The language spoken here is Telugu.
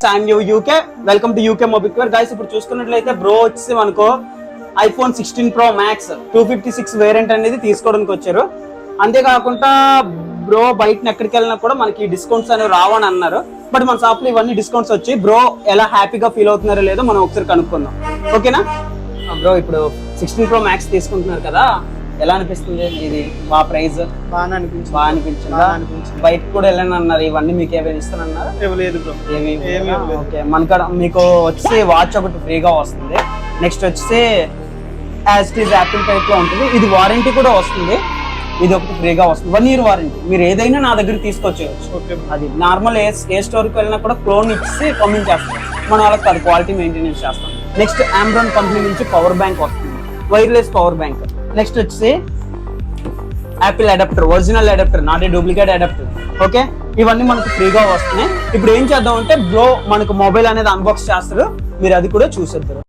యూకే వెల్కమ్ టు యూకే మొబిక్వేర్ గైస్. ఇప్పుడు చూసుకున్నట్లయితే బ్రో వచ్చి మనకు iPhone 16 Pro Max 256 వేరియంట్ అనేది తీసుకోవడానికి వచ్చారు. అంతేకాకుండా బ్రో బయట ఎక్కడికి వెళ్ళినా కూడా మనకి డిస్కౌంట్స్ అనేవి రావని అన్నారు. బట్ మన షాప్ లో ఇవన్నీ డిస్కౌంట్స్ వచ్చి బ్రో ఎలా హ్యాపీగా ఫీల్ అవుతున్నారో లేదో మనం ఒకసారి కనుక్కుందాం. ఓకేనా బ్రో? ఇప్పుడు 16 Pro Max తీసుకుంటున్నారు కదా, ఎలా అనిపిస్తుంది? ఇది బాగా ప్రైస్ బాగా అనిపించిందా? బయట కూడా వెళ్ళని అన్నారు. ఇవన్నీ మీకు ఏమైనా ఇస్తానన్నారు? లేదు బ్రో, ఓకే. మనకాడ మీకు వచ్చి వాచ్ ఒకటి ఫ్రీగా వస్తుంది. నెక్స్ట్ వచ్చి as it is Apple type లో ఉంటుంది. ఇది వారంటీ కూడా వస్తుంది. ఇది ఒకటి ఫ్రీగా వస్తుంది, 1 year వారంటీ. మీరు ఏదైనా నా దగ్గర తీసుకొచ్చేయచ్చు. అది నార్మల్ ఏ స్టోర్కి వెళ్ళినా కూడా క్లోన్ ఇచ్చి పంపించేస్తాం. మన వాళ్ళకి అది క్వాలిటీ మెయింటెనెన్స్ చేస్తాం. నెక్స్ట్ ఆంబ్రాన్ కంపెనీ నుంచి పవర్ బ్యాంక్ వస్తుంది, వైర్లెస్ పవర్ బ్యాంక్. నెక్స్ట్ వచ్చి Apple adapter, original adapter, not a duplicate adapter. Okay, ఇవన్నీ మనకు ఫ్రీగా వస్తున్నాయి. ఇప్పుడు ఏం చేద్దాం అంటే బ్రో మనకు మొబైల్ అనేది అన్బాక్స్ చేస్తారు, మీరు అది కూడా చూసేద్దరు.